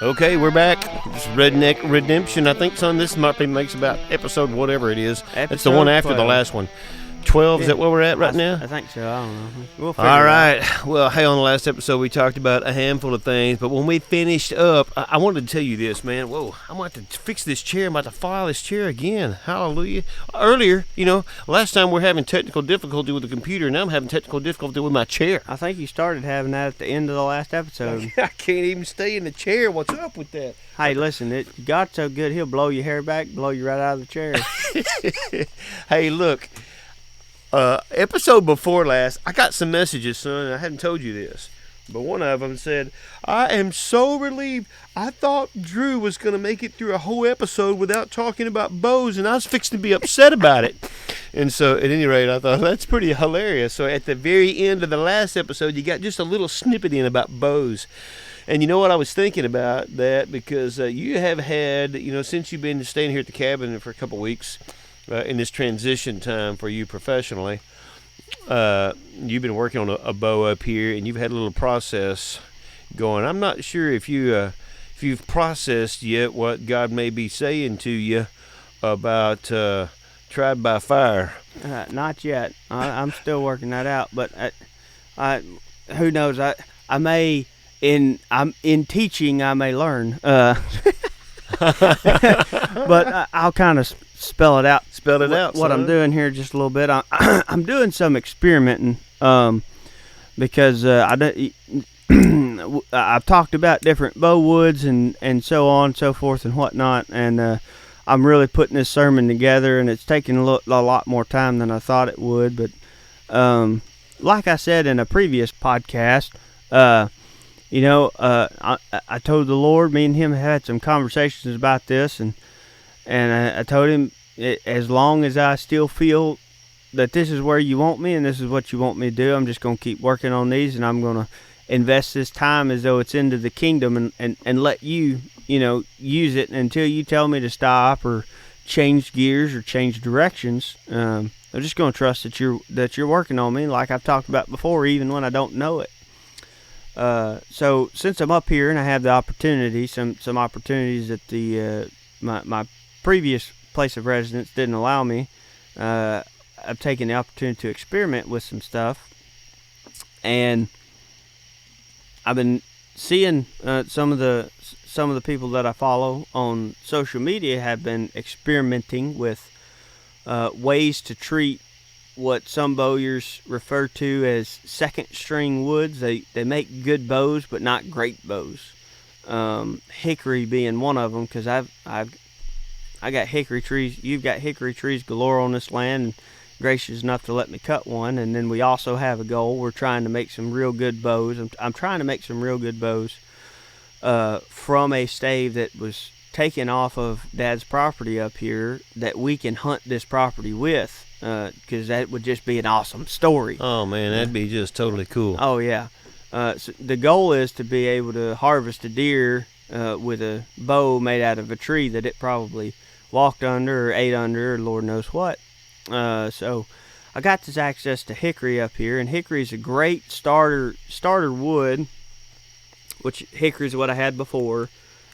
Okay, we're back. It's Redneck Redemption. I think, son, this might be makes about episode whatever it is. It's the one after 12. the last one. 12, Yeah. is that where we're at right now? I think so. I don't know. We'll figure All it right. out. Well, hey, on the last episode, we talked about a handful of things, but when we finished up, I wanted to tell you this, man. Whoa, I'm about to fix this chair. I'm about to file this chair again. Hallelujah. Earlier, last time we're having technical difficulty with the computer, now I'm having technical difficulty with my chair. I think you started having that at the end of the last episode. I can't even stay in the chair. What's up with that? Hey, listen, God's so good, he'll blow your hair back, blow you right out of the chair. Hey, look. Episode before last, I got some messages, son, and I hadn't told you this. But one of them said, I am so relieved. I thought Drew was going to make it through a whole episode without talking about bows, and I was fixing to be upset about it. And so, at any rate, I thought, that's pretty hilarious. So, at the very end of the last episode, you got just a little snippet in about bows. And you know what, I was thinking about that because you have had, since you've been staying here at the cabin for a couple weeks, in this transition time for you professionally, you've been working on a bow up here, and you've had a little process going. I'm not sure if you've processed yet what God may be saying to you about tried by fire. Not yet. I'm still working that out, but who knows? I may I'm in teaching. I may learn, but I'll kind of spell it out. What I'm doing here just a little bit. I'm doing some experimenting because I've talked about different bow woods and so on and so forth and whatnot, and I'm really putting this sermon together, and it's taking a lot more time than I thought it would. But like I said in a previous podcast, I told the Lord, me and him had some conversations about this, and I told him, as long as I still feel that this is where you want me and this is what you want me to do, I'm just going to keep working on these, and I'm going to invest this time as though it's into the kingdom and let you, use it until you tell me to stop or change gears or change directions. I'm just going to trust that you're working on me, like I've talked about before, even when I don't know it. So since I'm up here and I have the opportunity, some opportunities that the my previous place of residence didn't allow me, I've taken the opportunity to experiment with some stuff, and I've been seeing some of the people that I follow on social media have been experimenting with ways to treat what some bowyers refer to as second string woods. They make good bows, but not great bows. Hickory being one of them, because I got hickory trees. You've got hickory trees galore on this land, and gracious enough to let me cut one. And then we also have a goal. We're trying to make some real good bows. I'm trying to make some real good bows from a stave that was taken off of Dad's property up here that we can hunt this property with, because that would just be an awesome story. Oh, man, that'd be just totally cool. Oh, yeah. So the goal is to be able to harvest a deer with a bow made out of a tree that it probably walked under or ate under or Lord knows what. So I got this access to hickory up here, and hickory is a great starter wood, which hickory is what I had before.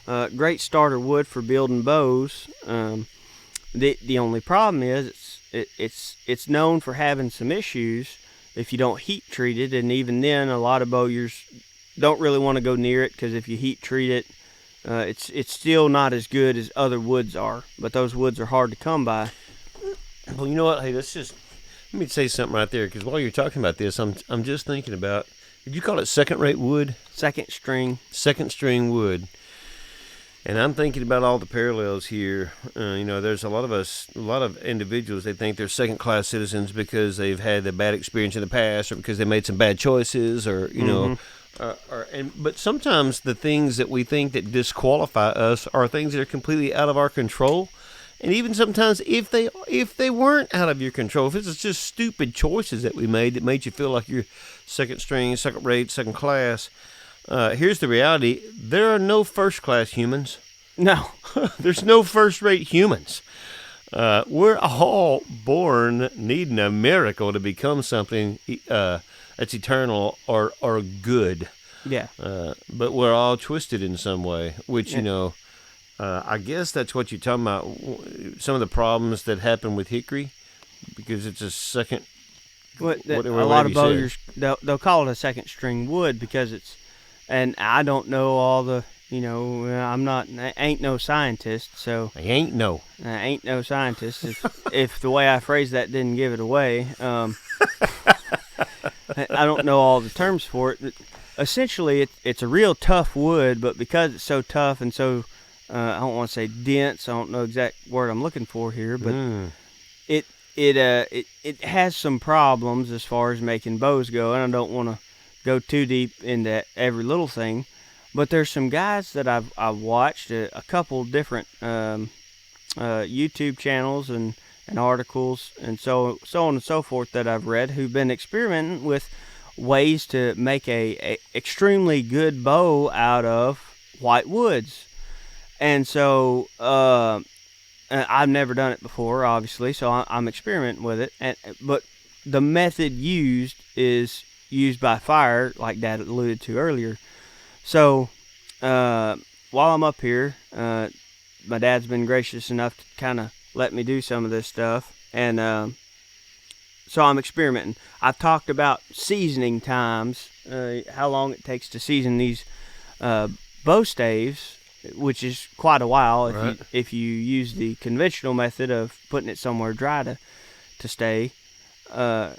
Great starter wood for building bows. The only problem is it's known for having some issues if you don't heat treat it, and even then a lot of bowyers don't really want to go near it, because if you heat treat it, it's still not as good as other woods are, but those woods are hard to come by. Well, you know what? Hey, let me say something right there, because while you're talking about this, I'm just thinking about, did you call it second-rate wood? Second string wood. And I'm thinking about all the parallels here. There's a lot of individuals, they think they're second-class citizens because they've had a bad experience in the past, or because they made some bad choices, or, but sometimes the things that we think that disqualify us are things that are completely out of our control. And even sometimes if they weren't out of your control, if it's just stupid choices that we made that made you feel like you're second string, second rate, second class, here's the reality. There are no first-class humans. No. There's no first-rate humans. We're all born needing a miracle to become something that's eternal or good. Yeah. But we're all twisted in some way, which, Yeah. I guess that's what you're talking about. Some of the problems that happen with hickory, because it's a second, A lot whatever of you said. bowyers they'll call it a second string wood because it's, and I don't know all the, I ain't no scientist, so I ain't no. I ain't no scientist. If the way I phrased that didn't give it away, I don't know all the terms for it. But essentially, it's a real tough wood, but because it's so tough and so, I don't want to say dense. I don't know exact word I'm looking for here, but it it has some problems as far as making bows go, and I don't want to go too deep into every little thing. But there's some guys that I've watched a couple different YouTube channels and articles and so on and so forth that I've read who've been experimenting with ways to make a extremely good bow out of white woods. And so I've never done it before, obviously, so I'm experimenting with it. But the method used is used by fire, like Dad alluded to earlier. So while I'm up here, my dad's been gracious enough to kind of let me do some of this stuff, and so I'm experimenting. I've talked about seasoning times, how long it takes to season these bow staves, which is quite a while if you use the conventional method of putting it somewhere dry to stay, to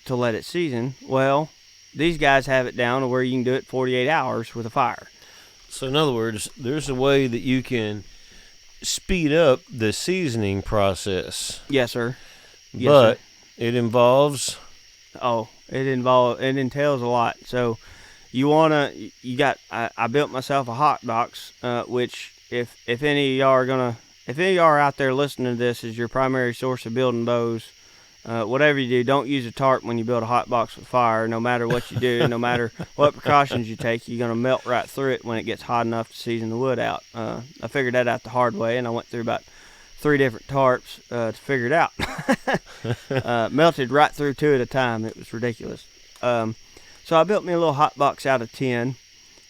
let it season. Well, these guys have it down to where you can do it 48 hours with a fire. So in other words, there's a way that you can speed up the seasoning process. Yes, sir. Yes, but sir. it involves... it entails a lot. So I built myself a hot box, which if any of y'all are out there listening to this is your primary source of building bows, whatever you do, don't use a tarp when you build a hot box with fire. No matter what you do, no matter what precautions you take, you're gonna melt right through it when it gets hot enough to season the wood out. I figured that out the hard way, and I went through about 3 different tarps to figure it out. Melted right through 2 at a time. It was ridiculous. So I built me a little hot box out of tin,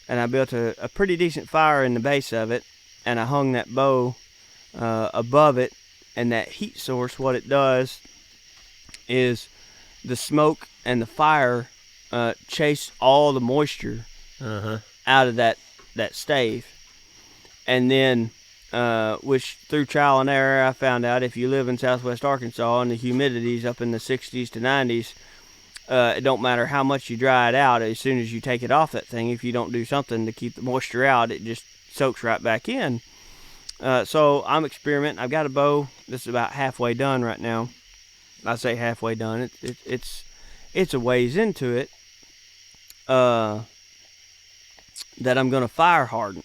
and I built a pretty decent fire in the base of it, and I hung that bow above it, and that heat source, what it does is the smoke and the fire chase all the moisture out of that stave. And then, which through trial and error, I found out if you live in southwest Arkansas and the humidity's up in the 60s to 90s, it don't matter how much you dry it out. As soon as you take it off that thing, if you don't do something to keep the moisture out, it just soaks right back in. So I'm experimenting. I've got a bow that's about halfway done right now. I say halfway done. It's a ways into it. That I'm gonna fire harden,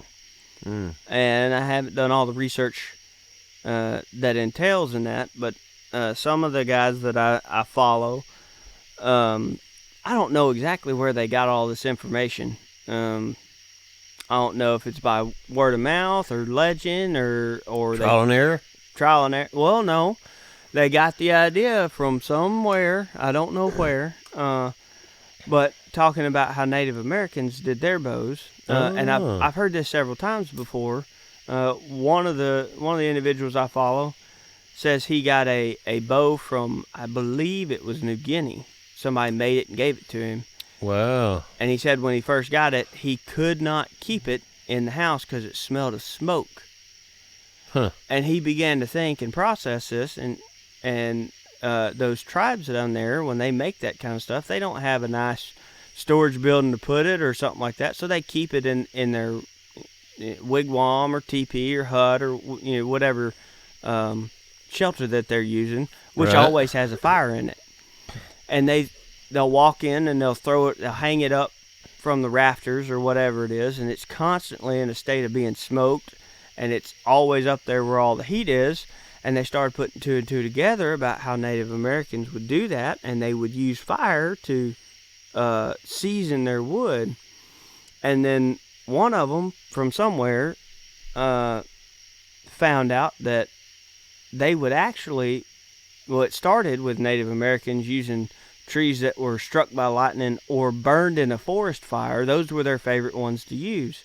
and I haven't done all the research that entails in that. But some of the guys that I follow, I don't know exactly where they got all this information. I don't know if it's by word of mouth or legend or trial and error. Trial and error. Well, no. They got the idea from somewhere, I don't know where, but talking about how Native Americans did their bows, and I've heard this several times before. One of the individuals I follow says he got a bow from, I believe it was New Guinea. Somebody made it and gave it to him. Wow. And he said when he first got it, he could not keep it in the house because it smelled of smoke. Huh. And he began to think and process this, and those tribes down there, when they make that kind of stuff, they don't have a nice storage building to put it or something like that, so they keep it in their wigwam or teepee or hut or whatever shelter that they're using, which always has a fire in it. And they'll walk in and they'll hang it up from the rafters or whatever it is, and it's constantly in a state of being smoked, and it's always up there where all the heat is. And they started putting 2 and 2 together about how Native Americans would do that, and they would use fire to season their wood. And then one of them from somewhere found out that they would actually, well, it started with Native Americans using trees that were struck by lightning or burned in a forest fire, those were their favorite ones to use.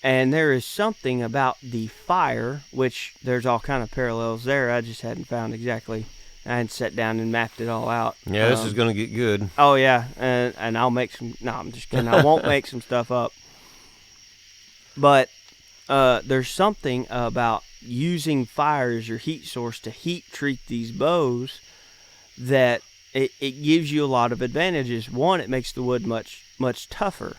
And there is something about the fire, which there's all kind of parallels there. I just hadn't found exactly. I hadn't sat down and mapped it all out. Yeah, this is going to get good. Oh, yeah, and I'll make some. No, I'm just kidding. I won't make some stuff up. But there's something about using fire as your heat source to heat treat these bows that it gives you a lot of advantages. One, it makes the wood much tougher.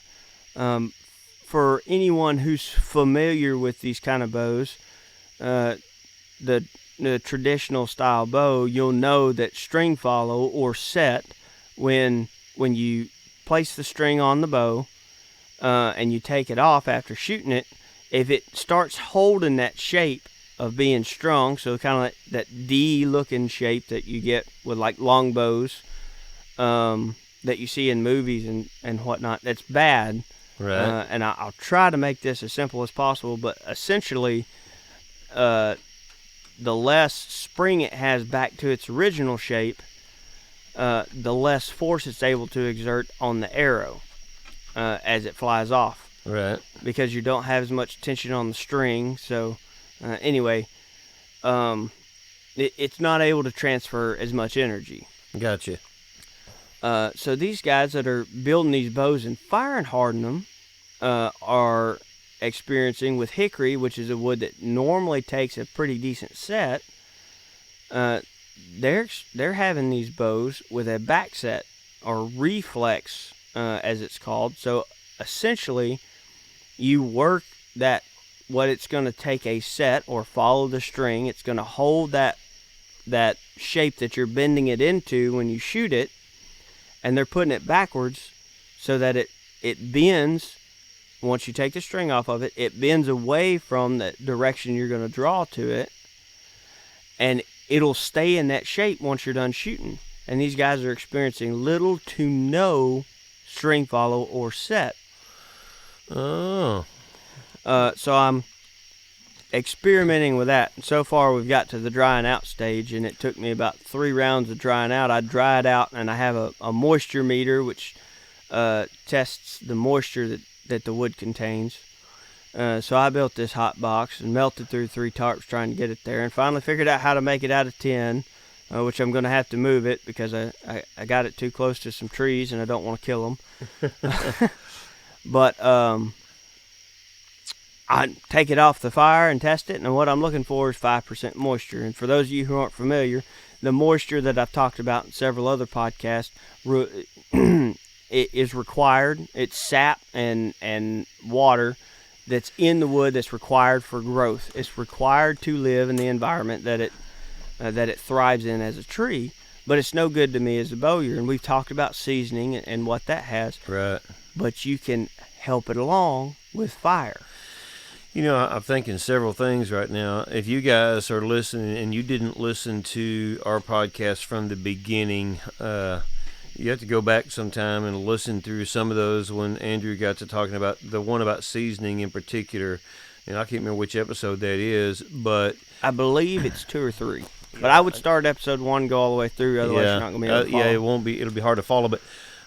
For anyone who's familiar with these kind of bows, the traditional style bow, you'll know that string follow or set, when you place the string on the bow and you take it off after shooting it, if it starts holding that shape of being strung, so kind of like that D-looking shape that you get with like long bows that you see in movies and whatnot, that's bad. Right. And I'll try to make this as simple as possible, but essentially, the less spring it has back to its original shape, the less force it's able to exert on the arrow as it flies off. Right. Because you don't have as much tension on the string. So, anyway, it's not able to transfer as much energy. Gotcha. So these guys that are building these bows and firing hardening them are experiencing with hickory, which is a wood that normally takes a pretty decent set. They're having these bows with a back set or reflex, as it's called. So essentially, you work that what it's going to take a set or follow the string. It's going to hold that shape that you're bending it into when you shoot it. And they're putting it backwards so that it bends. Once you take the string off of it, it bends away from the direction you're going to draw to it. And it'll stay in that shape once you're done shooting. And these guys are experiencing little to no string follow or set. Oh. So I'm experimenting with that. And so far we've got to the drying out stage, and it took me about 3 rounds of drying out. I dried out, and I have a moisture meter which tests the moisture that the wood contains. So I built this hot box and melted through 3 tarps trying to get it there, and finally figured out how to make it out of tin, which I'm going to have to move it because I got it too close to some trees and I don't want to kill them. But I take it off the fire and test it, and what I'm looking for is 5% moisture. And for those of you who aren't familiar, the moisture that I've talked about in several other podcasts it is required. It's sap and water that's in the wood that's required for growth. It's required to live in the environment that it thrives in as a tree, but it's no good to me as a bowyer. And we've talked about seasoning and what that has. Right. But you can help it along with fire. You know, I'm thinking several things right now. If you guys are listening and you didn't listen to our podcast from the beginning, you have to go back sometime and listen through some of those when Andrew got to talking about the one about seasoning in particular. And I can't remember which episode that is, but I believe it's 2 or 3. But I would start episode 1, go all the way through. Otherwise, you're not going to be able to follow. Yeah, it won't be. It'll be hard to follow.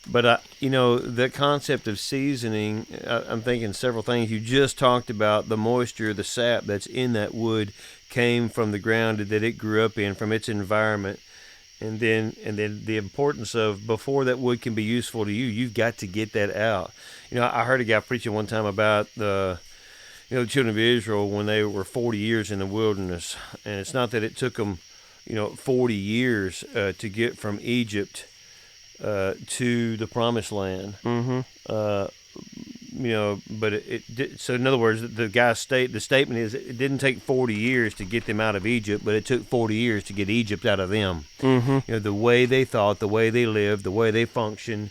But you know, the concept of seasoning, I'm thinking several things. You just talked about the moisture, the sap that's in that wood came from the ground that it grew up in, from its environment. And then the importance of, before that wood can be useful to you, you've got to get that out. You know, I heard a guy preaching one time about the children of Israel when they were 40 years in the wilderness. And it's not that it took them, 40 years to get from Egypt to the promised land. Mm-hmm. But it did, so in other words, the statement is, it didn't take 40 years to get them out of Egypt, but it took 40 years to get Egypt out of them. Mm-hmm. The way they thought, the way they lived, the way they functioned.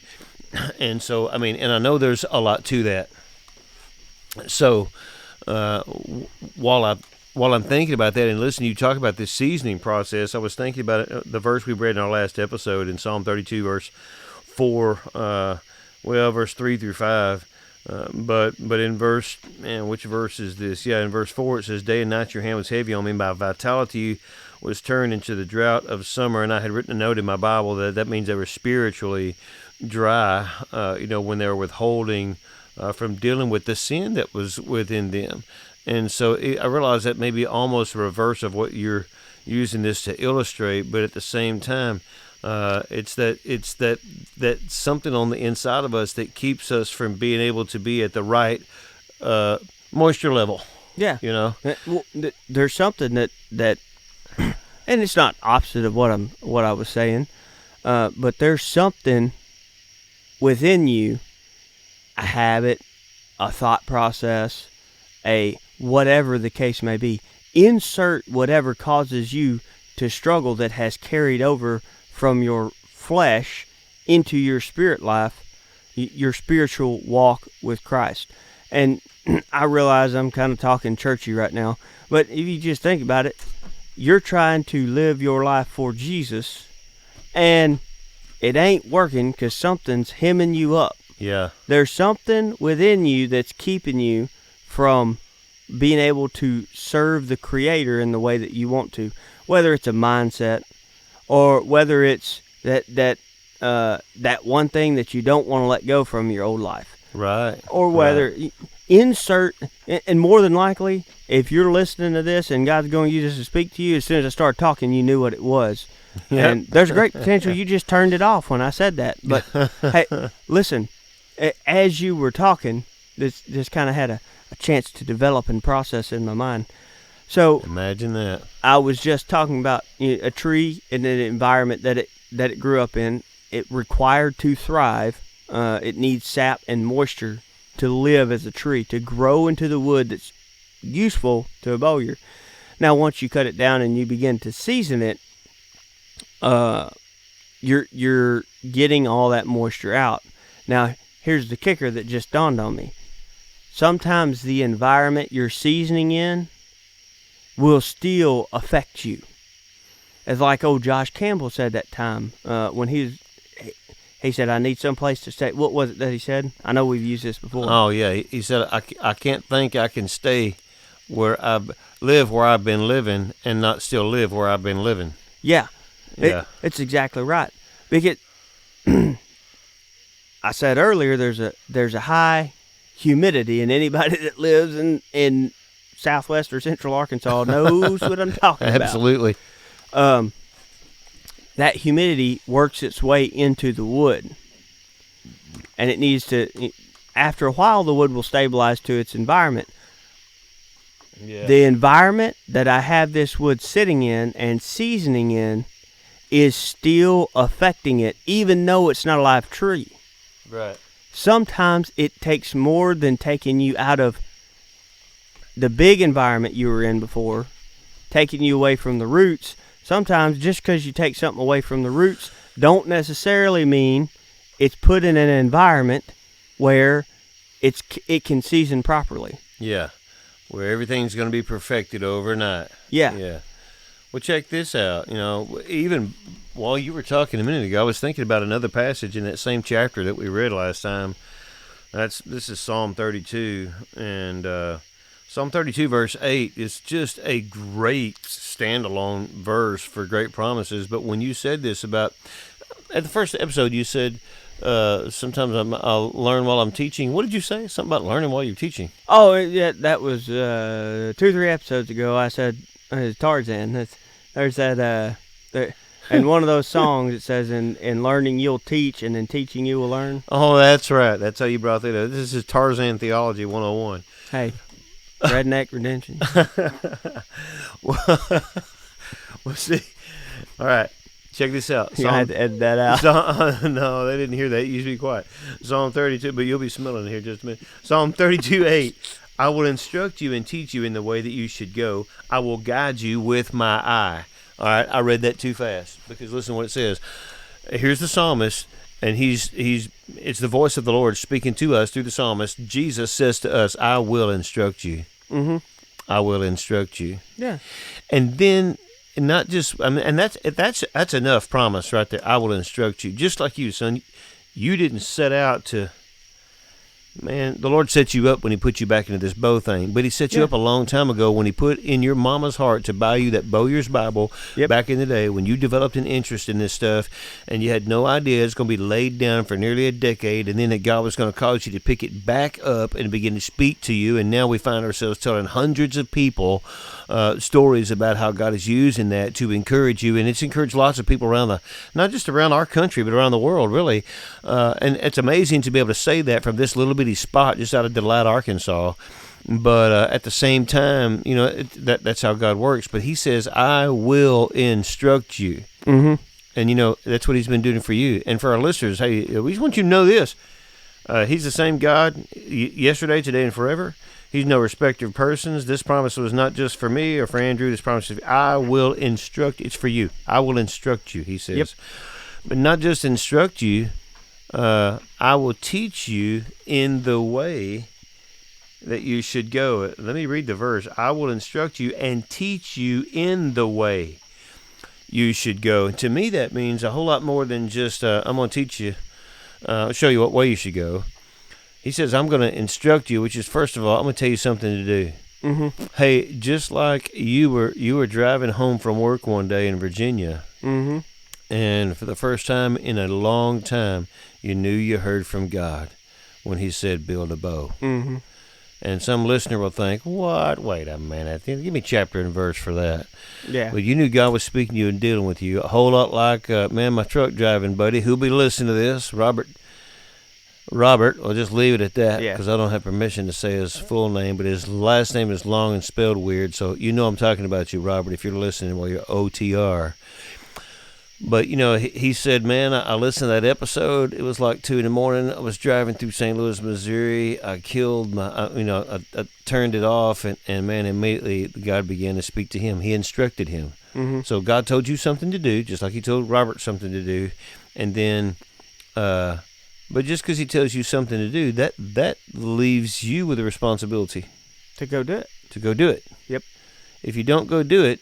And so, and I know there's a lot to that. So, while I'm thinking about that and listening to you talk about this seasoning process, I was thinking about the verse we read in our last episode in Psalm 32, verse 4, verse 3 through 5. But in which verse is this? Yeah, in verse 4 it says, "Day and night your hand was heavy on me. My vitality was turned into the drought of summer, and I had written a note in my Bible that means they were spiritually dry, when they were withholding from dealing with the sin that was within them. And so I realized that may be almost the reverse of what you're using this to illustrate, but at the same time, it's that something on the inside of us that keeps us from being able to be at the right moisture level. Yeah. Well, there's something that and it's not opposite of what I was saying, but there's something within you, a habit, a thought process, a whatever the case may be. Insert whatever causes you to struggle that has carried over from your flesh into your spirit life, your spiritual walk with Christ. And I realize I'm kind of talking churchy right now, but if you just think about it, you're trying to live your life for Jesus, and it ain't working because something's hemming you up. Yeah. There's something within you that's keeping you from being able to serve the Creator in the way that you want to, whether it's a mindset or whether it's that one thing that you don't want to let go from your old life. Right. Or whether insert, and more than likely, if you're listening to this and God's going to use this to speak to you, as soon as I start talking, you knew what it was. Yep. And there's a great potential you just turned it off when I said that. But hey, listen, as you were talking, this kind of had a chance to develop and process in my mind. So imagine that. I was just talking about a tree in an environment that it grew up in. It required to thrive. It needs sap and moisture to live as a tree, to grow into the wood that's useful to a bowyer. Now, once you cut it down and you begin to season it, you're getting all that moisture out. Now, here's the kicker that just dawned on me. Sometimes the environment you're seasoning in will still affect you. As like old Josh Campbell said that time when he said, I need some place to stay. What was it that he said? I know we've used this before. Oh, yeah. He said, I can't think I can stay where I've been living and not still live where I've been living. Yeah. Yeah. It's exactly right. Because I said earlier, there's a high humidity, and anybody that lives in southwest or central Arkansas knows what I'm talking about. Absolutely. That humidity works its way into the wood, and it needs to, after a while, the wood will stabilize to its environment. Yeah. The environment that I have this wood sitting in and seasoning in is still affecting it, even though it's not a live tree. Right. Sometimes it takes more than taking you out of the big environment you were in before, taking you away from the roots. Sometimes just because you take something away from the roots don't necessarily mean it's put in an environment where it can season properly. Yeah, where everything's going to be perfected overnight. Yeah. Yeah. Well, check this out. Even while you were talking a minute ago, I was thinking about another passage in that same chapter that we read last time. This is Psalm 32, and Psalm 32 verse 8 is just a great standalone verse for great promises. But when you said this about, at the first episode, you said, sometimes I'll learn while I'm teaching. What did you say? Something about learning while you're teaching. Oh, yeah, that was 2 or 3 episodes ago. I said Tarzan. There's that, and one of those songs it says, in learning you'll teach, and in teaching you will learn. Oh, that's right. That's how you brought that up. This is Tarzan Theology 101. Hey, redneck redemption. Well, see. All right. Check this out. You had to edit that out. No, they didn't hear that. You should be quiet. Psalm 32, but you'll be smelling it here in just a minute. Psalm 32:8. I will instruct you and teach you in the way that you should go. I will guide you with my eye. All right, I read that too fast because listen to what it says. Here's the psalmist, and it's the voice of the Lord speaking to us through the psalmist. Jesus says to us, I will instruct you. Mm-hmm. I will instruct you. Yeah. And then, not just, and that's enough promise right there. I will instruct you. Just like you, son. You didn't set out to Man, the Lord set you up when he put you back into this bow thing, but he set you up a long time ago when he put in your mama's heart to buy you that Bowyer's Bible back in the day when you developed an interest in this stuff and you had no idea it's going to be laid down for nearly a decade, and then that God was going to cause you to pick it back up and begin to speak to you, and now we find ourselves telling hundreds of people stories about how God is using that to encourage you, and it's encouraged lots of people around not just around our country, but around the world, really. And it's amazing to be able to say that from this little bitty spot just out of Didley, Arkansas. But at the same time, that's how God works. But he says, I will instruct you. Mm-hmm. And, that's what he's been doing for you. And for our listeners, hey, we just want you to know this. He's the same God yesterday, today, and forever. He's no respecter of persons. This promise was not just for me or for Andrew. This promise is, I will instruct. It's for you. I will instruct you, he says. Yep. But not just instruct you. I will teach you in the way that you should go. Let me read the verse. I will instruct you and teach you in the way you should go. And to me, that means a whole lot more than just, I'm going to teach you, show you what way you should go. He says, I'm going to instruct you, which is, first of all, I'm going to tell you something to do. Mm-hmm. Hey, just like you were driving home from work one day in Virginia, mm-hmm. and for the first time in a long time, you knew you heard from God when he said, build a bow. Mm-hmm. And some listener will think, what? Wait a minute. Give me chapter and verse for that. Yeah. But you knew God was speaking to you and dealing with you. A whole lot like, my truck driving buddy, who'll be listening to this, Robert, I'll just leave it at that because I don't have permission to say his full name, but his last name is long and spelled weird, so you know I'm talking about you, Robert, if you're listening while you're OTR. But, he said, man, I listened to that episode. It was like 2 a.m. I was driving through St. Louis, Missouri. I killed I turned it off, and man, immediately God began to speak to him. He instructed him. Mm-hmm. So God told you something to do, just like he told Robert something to do, and then... But just because he tells you something to do, that leaves you with a responsibility. To go do it. To go do it. Yep. If you don't go do it,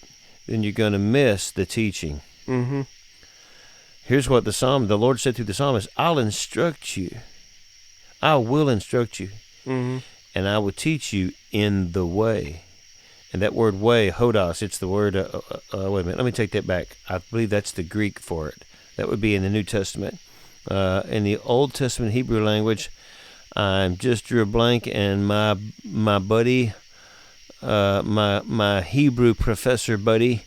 then you're going to miss the teaching. Mm-hmm. Here's what the Lord said through the psalmist, I'll instruct you. I will instruct you. Mm-hmm. And I will teach you in the way. And that word way, hodos, it's the word, wait a minute, let me take that back. I believe that's the Greek for it. That would be in the New Testament. In the Old Testament Hebrew language, I just drew a blank, and my buddy, my Hebrew professor buddy,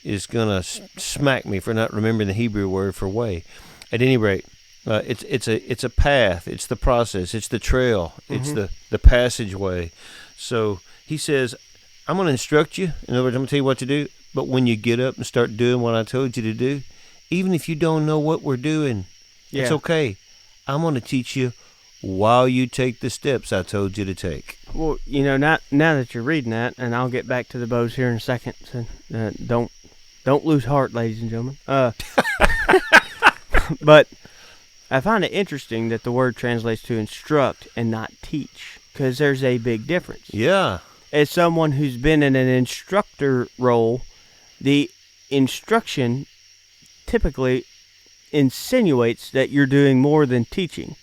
is gonna smack me for not remembering the Hebrew word for way. At any rate, it's a path, it's the process, it's the trail, it's the passageway. So he says, I'm gonna instruct you. In other words, I'm gonna tell you what to do. But when you get up and start doing what I told you to do, even if you don't know what we're doing. It's okay. I'm going to teach you while you take the steps I told you to take. Well, now that you're reading that, and I'll get back to the bows here in a second. So, don't lose heart, ladies and gentlemen. But I find it interesting that the word translates to instruct and not teach, because there's a big difference. Yeah. As someone who's been in an instructor role, the instruction typically insinuates that you're doing more than teaching.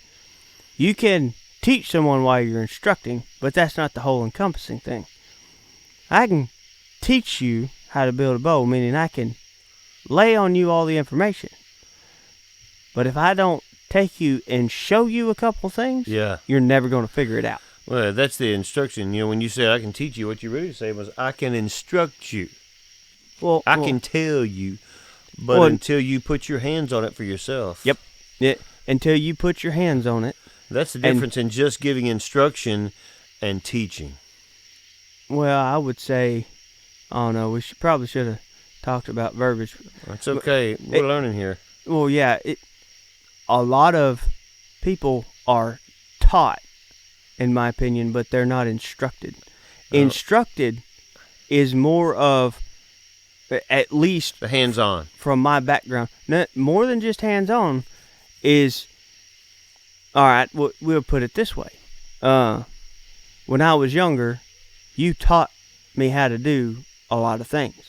You can teach someone while you're instructing, but that's not the whole encompassing thing. I can teach you how to build a bow, meaning I can lay on you all the information. But if I don't take you and show you a couple things, you're never going to figure it out. Well, that's the instruction. When you say I can teach you, what you really say was I can instruct you. I can tell you. But until you put your hands on it for yourself. Yep. Yeah. Until you put your hands on it. That's the difference in just giving instruction and teaching. Well, I would say, we probably should have talked about verbiage. That's okay. We're learning here. Well, yeah. A lot of people are taught, in my opinion, but they're not instructed. Oh. Instructed is more of, at least the hands-on. From my background, more than just hands-on is, all right, we'll put it this way. When I was younger, you taught me how to do a lot of things.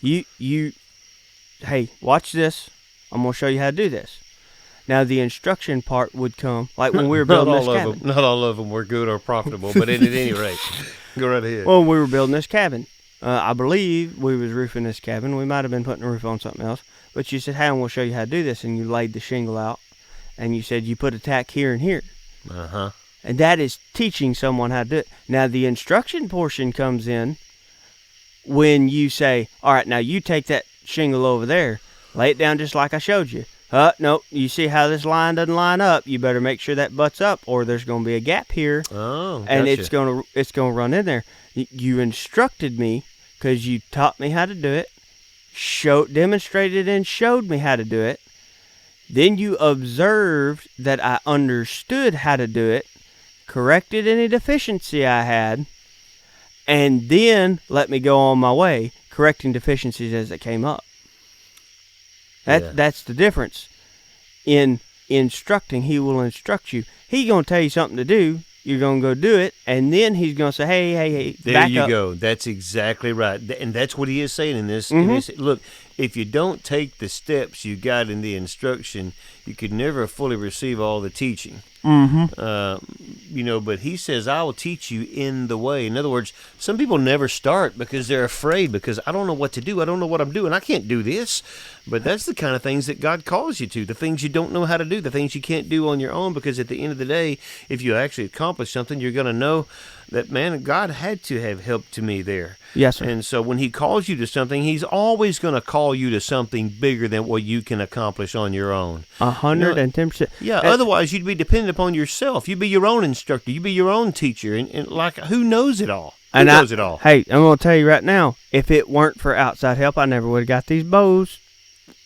Hey, watch this. I'm going to show you how to do this. Now the instruction part would come, like when we were Not building this all of cabin. them. Not all of them were good or profitable, but at any rate, go right ahead. Well, we were building this cabin. I believe we was roofing this cabin. We might have been putting a roof on something else. But you said, hey, we'll show you how to do this. And you laid the shingle out. And you said you put a tack here and here. Uh-huh. And that is teaching someone how to do it. Now, the instruction portion comes in when you say, all right, now you take that shingle over there. Lay it down just like I showed you. No, you see how this line doesn't line up. You better make sure that butts up or there's going to be a gap here. Oh, gotcha. And it's going to run in there. You instructed me because you taught me how to do it, demonstrated and showed me how to do it. Then you observed that I understood how to do it, corrected any deficiency I had, and then let me go on my way, correcting deficiencies as they came up. That's the difference. In instructing, he will instruct you. He's going to tell you something to do. You're going to go do it, and then he's going to say, hey, there back you up. go. That's exactly right. And that's what he is saying in this. Mm-hmm. Look, if you don't take the steps you got in the instruction, you could never fully receive all the teaching. Mm-hmm. But he says, I will teach you in the way. In other words, some people never start because they're afraid, because I don't know what to do. I don't know what I'm doing. I can't do this. But that's the kind of things that God calls you to, the things you don't know how to do, the things you can't do on your own, because at the end of the day, if you actually accomplish something, you're going to know that, man, God had to have help to me there. Yes, sir. And so when he calls you to something, he's always going to call you to something bigger than what you can accomplish on your own. 110%. Yeah, otherwise you'd be dependent upon yourself. You'd be your own instructor. You'd be your own teacher. And like, who knows it all? Who knows it all? Hey, I'm going to tell you right now, if it weren't for outside help, I never would have got these bows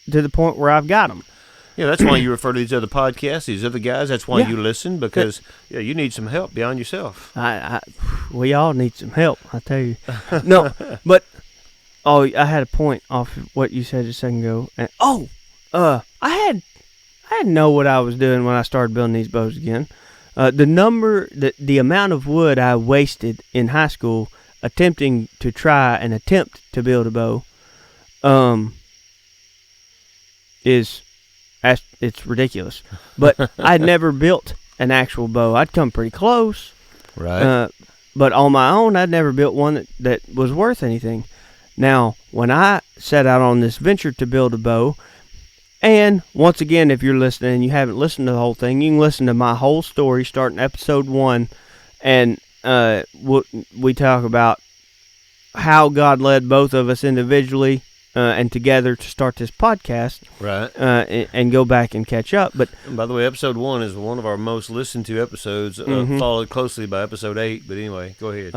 to the point where I've got them. Yeah, that's why you refer to these other podcasts, these other guys. That's why you listen, because you need some help beyond yourself. We all need some help, I tell you. No, but I had a point off of what you said a second ago. And I didn't know what I was doing when I started building these bows again. The amount of wood I wasted in high school attempting to build a bow, it's ridiculous. But I'd never built an actual bow. I'd come pretty close. Right. But on my own, I'd never built one that was worth anything. Now, when I set out on this venture to build a bow, and once again, if you're listening and you haven't listened to the whole thing, you can listen to my whole story starting episode 1, and we talk about how God led both of us individually and together to start this podcast, right? And go back and catch up. But by the way, episode 1 is one of our most listened to episodes, followed closely by episode 8. But anyway, go ahead.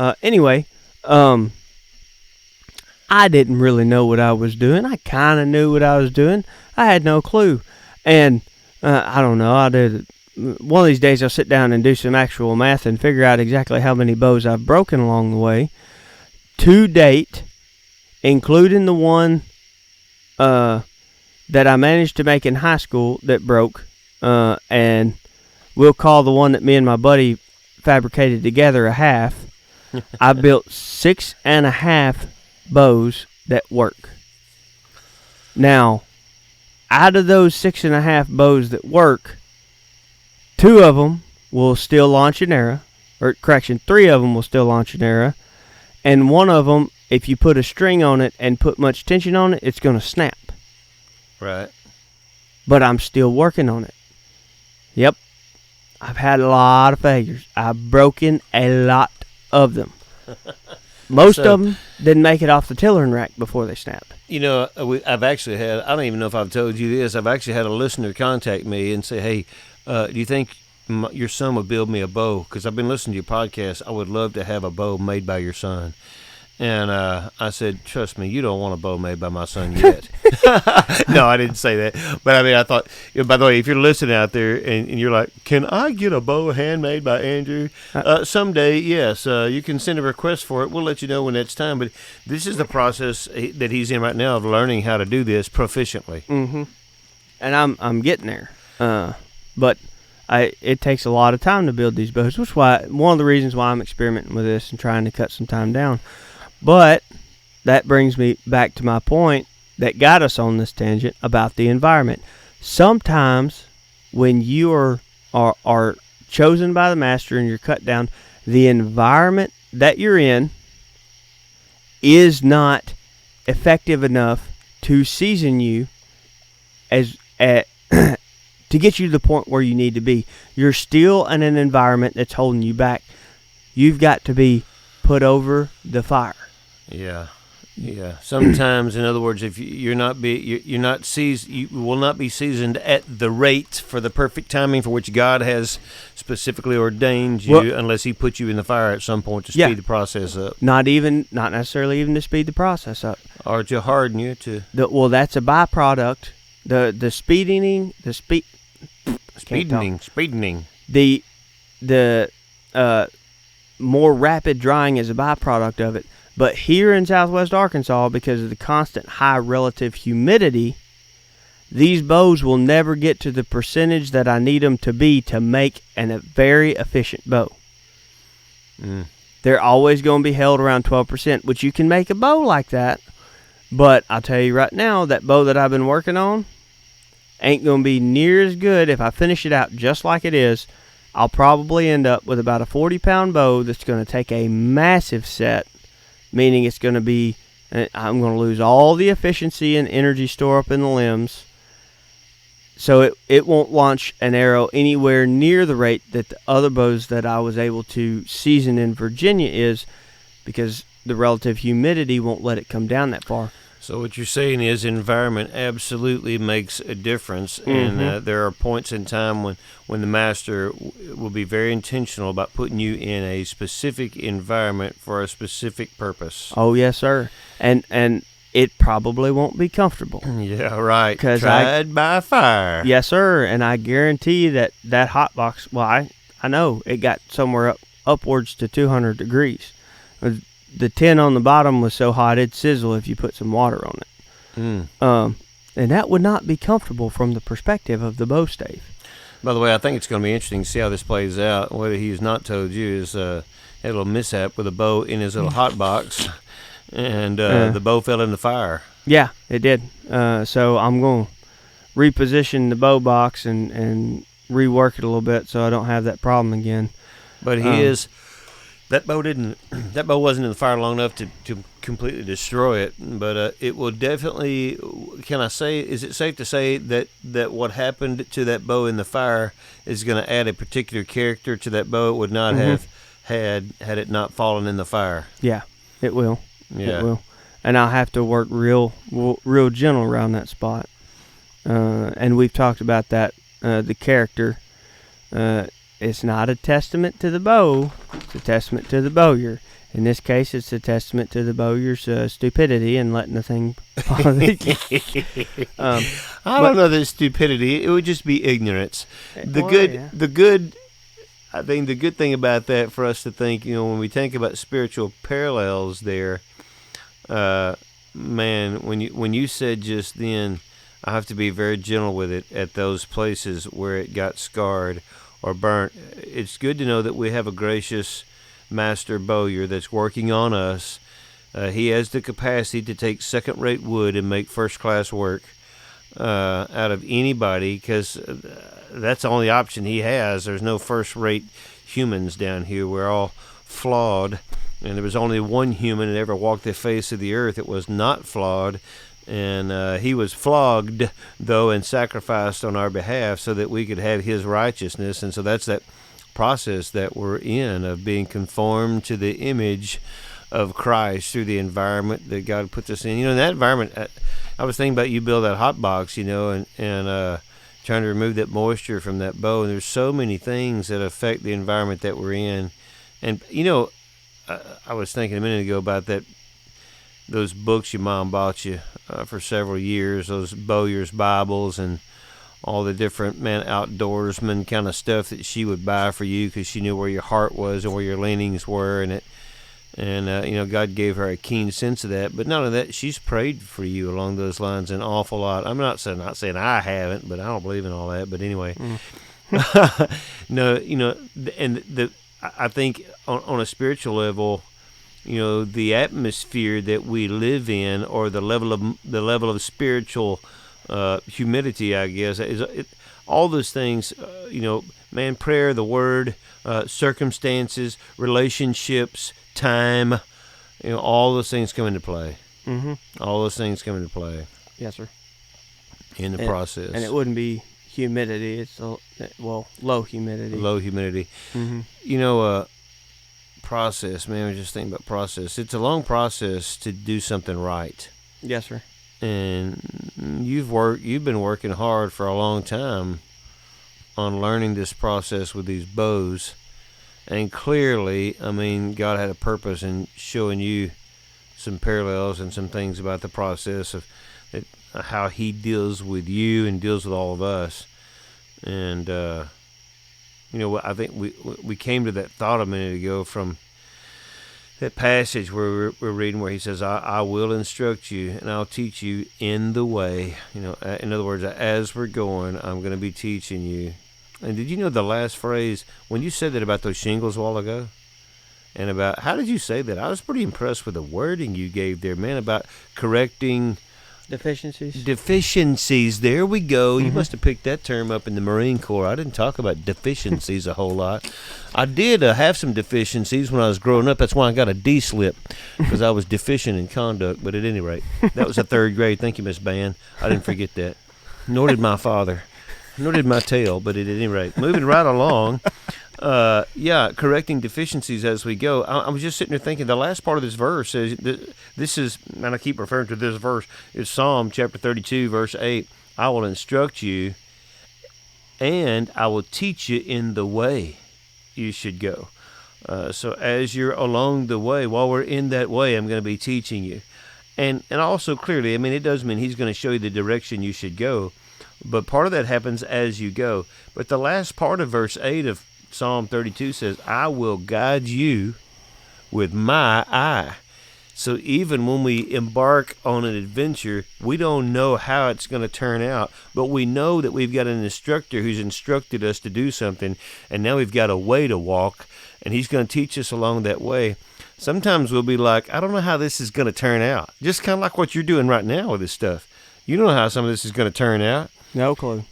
I didn't really know what I was doing. I kind of knew what I was doing. I had no clue, and I don't know. One of these days I'll sit down and do some actual math and figure out exactly how many bows I've broken along the way. To date, including the one that I managed to make in high school that broke, and we'll call the one that me and my buddy fabricated together a half. I built 6.5 bows that work. Now, out of those 6.5 bows that work, 2 of them will still launch an arrow, 3 of them will still launch an arrow, and one of them, if you put a string on it and put much tension on it, it's going to snap. Right. But I'm still working on it. Yep. I've had a lot of failures. I've broken a lot of them. Most of them didn't make it off the tillering rack before they snapped. I've actually had, I don't even know if I've told you this, I've actually had a listener contact me and say, hey, do you think your son would build me a bow? Because I've been listening to your podcast. I would love to have a bow made by your son. And I said, trust me, you don't want a bow made by my son yet. No, I didn't say that. But I mean, I thought, by the way, if you're listening out there and you're like, can I get a bow handmade by Andrew? Someday, yes. You can send a request for it. We'll let you know when it's time. But this is the process that he's in right now of learning how to do this proficiently. Mm-hmm. And I'm getting there. But it takes a lot of time to build these bows, which is one of the reasons why I'm experimenting with this and trying to cut some time down. But that brings me back to my point that got us on this tangent about the environment. Sometimes when you are chosen by the master and you're cut down, the environment that you're in is not effective enough to season you as to get you to the point where you need to be. You're still in an environment that's holding you back. You've got to be put over the fire. Yeah. Sometimes, in other words, if you will not be seasoned at the rate for the perfect timing for which God has specifically ordained you, unless He puts you in the fire at some point to speed the process up. Not necessarily even to speed the process up, or to harden you to. That's a byproduct. The speedening. The more rapid drying is a byproduct of it. But here in southwest Arkansas, because of the constant high relative humidity, these bows will never get to the percentage that I need them to be to make a very efficient bow. They're always going to be held around 12%, which you can make a bow like that. But I'll tell you right now, that bow that I've been working on ain't going to be near as good. If I finish it out just like it is, I'll probably end up with about a 40-pound bow that's going to take a massive set, meaning it's going to be, I'm going to lose all the efficiency and energy store up in the limbs. So it won't launch an arrow anywhere near the rate that the other bows that I was able to season in Virginia is, because the relative humidity won't let it come down that far. So what you're saying is environment absolutely makes a difference, and there are points in time when the master will be very intentional about putting you in a specific environment for a specific purpose. Oh, yes, sir. And it probably won't be comfortable. Yeah, right. Tried by fire. Yes, sir. And I guarantee that hot box, well, I know it got somewhere upwards to 200 degrees. The tin on the bottom was so hot it'd sizzle if you put some water on it. And that would not be comfortable from the perspective of the bow stave. By the way, I think it's going to be interesting to see how this plays out. What he has not told you is had a little mishap with a bow in his little hot box, and the bow fell in the fire. Yeah, it did. So I'm going to reposition the bow box and rework it a little bit so I don't have that problem again. But that bow wasn't in the fire long enough to completely destroy it, but it will definitely. Is it safe to say that what happened to that bow in the fire is going to add a particular character to that bow it would not have had it not fallen in the fire? Yeah, it will. Yeah. It will. And I'll have to work real gentle around that spot. And we've talked about that, the character. It's not a testament to the bow. It's a testament to the bowyer. In this case, it's a testament to the bowyer's stupidity and letting the thing fall. I don't know that it's stupidity. It would just be ignorance. I think the good thing about that for us to think, when we think about spiritual parallels there, man, when you said just then, I have to be very gentle with it at those places where it got scarred or burnt. It's good to know that we have a gracious master bowyer that's working on us. He has the capacity to take second-rate wood and make first-class work out of anybody, because that's the only option he has. There's no first-rate humans down here. We're all flawed, and there was only one human that ever walked the face of the earth that was not flawed. And he was flogged, though, and sacrificed on our behalf so that we could have his righteousness. And so that's that process that we're in, of being conformed to the image of Christ through the environment that God puts us in. In that environment, I was thinking about you build that hot box, and trying to remove that moisture from that bow. And there's so many things that affect the environment that we're in. And, I was thinking a minute ago about those books your mom bought you for several years, those Bowyer's Bibles and all the different outdoorsman kind of stuff that she would buy for you because she knew where your heart was and where your leanings were, and God gave her a keen sense of that. But none of that, she's prayed for you along those lines an awful lot. I'm not saying I haven't, but I don't believe in all that. But anyway, no, I think on a spiritual level, the atmosphere that we live in, or the level of spiritual humidity, I guess, all those things, man, prayer, the word, circumstances, relationships, time, all those things come into play. Mm-hmm. All those things come into play Yes, sir. in the process. And it wouldn't be humidity. It's low humidity. Low humidity. Mm-hmm. Process, man, I was just thinking about process. It's a long process to do something right. Yes, sir. And you've been working hard for a long time on learning this process with these bows. And clearly, I mean, God had a purpose in showing you some parallels and some things about the process of how He deals with you and deals with all of us. And I think we came to that thought a minute ago from that passage where we're reading, where He says, "I will instruct you and I'll teach you in the way." In other words, as we're going, I'm going to be teaching you. And did you know the last phrase when you said that about those shingles a while ago? And about, how did you say that? I was pretty impressed with the wording you gave there, man, about correcting deficiencies. There we go. You must have picked that term up in the Marine Corps. I didn't talk about deficiencies a whole lot. I did have some deficiencies when I was growing up. That's why I got a D slip, because I was deficient in conduct. But at any rate, that was the third grade. Thank you, Miss Ban. I didn't forget that. Nor did my father. Nor did my tail. But at any rate, moving right along. Correcting deficiencies as we go. I was just sitting there thinking, the last part of this verse says, this is, and I keep referring to this verse, is Psalm chapter 32, verse 8. I will instruct you, and I will teach you in the way you should go. So as you're along the way, while we're in that way, I'm going to be teaching you. And also clearly, I mean, it does mean He's going to show you the direction you should go. But part of that happens as you go. But the last part of verse 8 of Psalm 32 says, I will guide you with my eye. So even when we embark on an adventure, we don't know how it's going to turn out, but we know that we've got an instructor who's instructed us to do something, and now we've got a way to walk, and He's going to teach us along that way. Sometimes we'll be like, I don't know how this is going to turn out. Just kind of like what you're doing right now with this stuff. You don't know how some of this is going to turn out. No clue.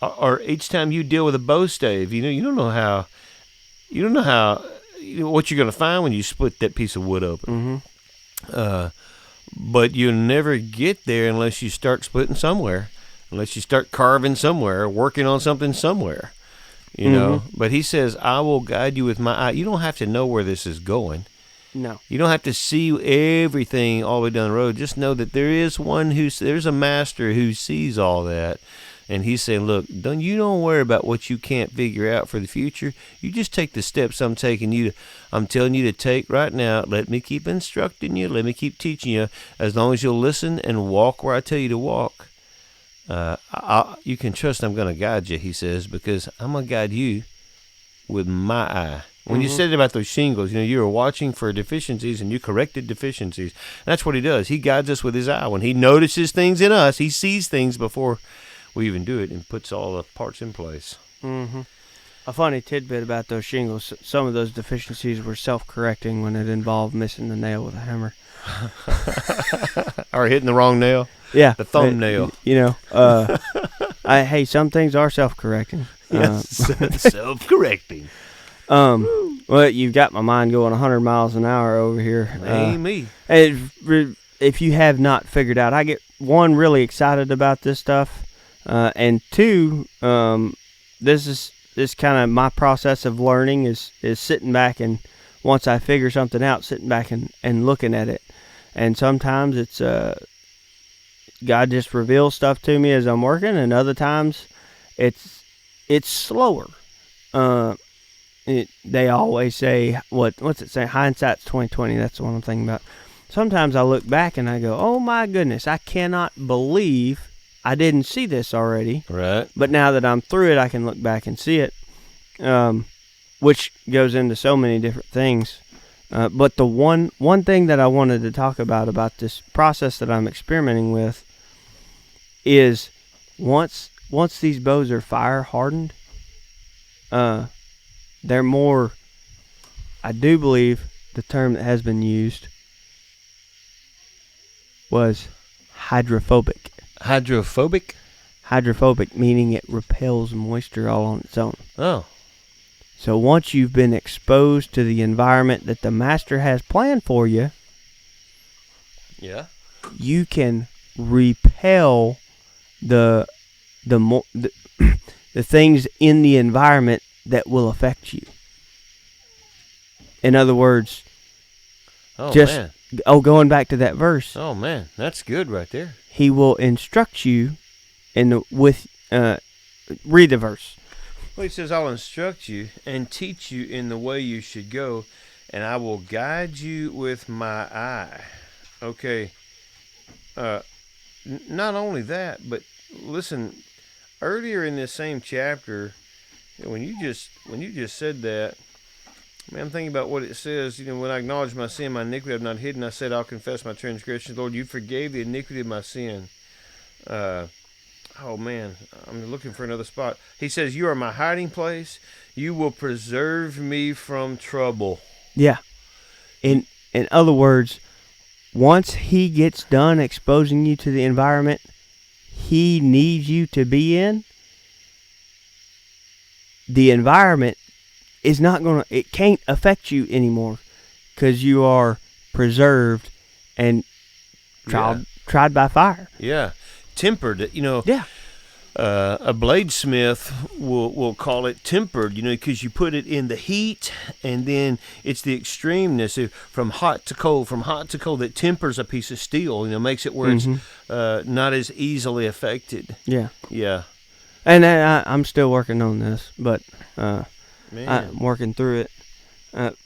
Or each time you deal with a bow stave, you don't know what you're going to find when you split that piece of wood open. But you'll never get there unless you start splitting somewhere, unless you start carving somewhere, working on something somewhere. You know. But He says, I will guide you with my eye. You don't have to know where this is going. No. You don't have to see everything all the way down the road. Just know that there's a master who sees all that. And He's saying, look, don't worry about what you can't figure out for the future. You just take the steps I'm telling you to take right now. Let me keep instructing you. Let me keep teaching you. As long as you'll listen and walk where I tell you to walk, you can trust I'm going to guide you, He says, because I'm going to guide you with my eye. When you said about those shingles, you were watching for deficiencies and you corrected deficiencies. That's what He does. He guides us with His eye. When He notices things in us, He sees things before we even do it and puts all the parts in place. A funny tidbit about those shingles, some of those deficiencies were self-correcting when it involved missing the nail with a hammer. Or hitting the wrong nail? Yeah. The thumbnail. Hey, some things are self-correcting. Self-correcting. Well, you've got my mind going 100 miles an hour over here. Me. If you have not figured out, I get, one, really excited about this stuff, and two, this kind of my process of learning is sitting back, and once I figure something out, sitting back and looking at it. And sometimes it's God just reveals stuff to me as I'm working, and other times it's slower. They always say, what's it say? Hindsight's 20/20. That's the one I'm thinking about. Sometimes I look back and I go, oh my goodness, I cannot believe I didn't see this already. Right. But now that I'm through it, I can look back and see it, which goes into so many different things. But the one thing that I wanted to talk about this process that I'm experimenting with is once these bows are fire hardened, they're more, I do believe the term that has been used was hydrophobic. Hydrophobic? Hydrophobic, meaning it repels moisture all on its own. Oh. So once you've been exposed to the environment that the master has planned for you, Yeah. you can repel the things in the environment that will affect you. In other words, going back to that verse. Oh man, that's good right there. He will instruct you read the verse. Well, he says, I'll instruct you and teach you in the way you should go, and I will guide you with my eye. Okay. Not only that, but listen, earlier in this same chapter, when you just said that, man, I'm thinking about what it says. When I acknowledge my sin, my iniquity I have not hidden. I said, I'll confess my transgressions. Lord, you forgave the iniquity of my sin. Oh man, I'm looking for another spot. He says, you are my hiding place. You will preserve me from trouble. Yeah. In other words, once he gets done exposing you to the environment he needs you to be in, the environment is not it can't affect you anymore because you are preserved and tried by fire. Yeah. Tempered, Yeah. A bladesmith will call it tempered, because you put it in the heat, and then it's the extremeness from hot to cold that tempers a piece of steel, makes it where it's not as easily affected. Yeah. Yeah. And I'm still working on this, but I'm working through it.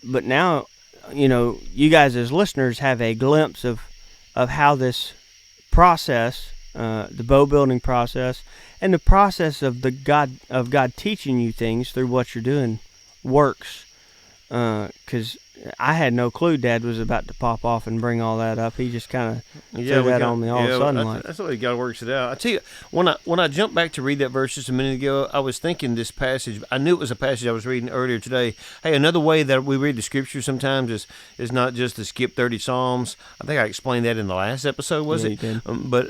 But now, you guys as listeners have a glimpse of how this process, the bow building process, and the process of God teaching you things through what you're doing works. Because I had no clue Dad was about to pop off and bring all that up. He just kind of threw that on me all of a sudden. That's the way God works it out. I tell you, when I jumped back to read that verse just a minute ago, I was thinking this passage. I knew it was a passage I was reading earlier today. Hey, another way that we read the Scripture sometimes is not just to skip 30 Psalms. I think I explained that in the last episode, was it? You did. But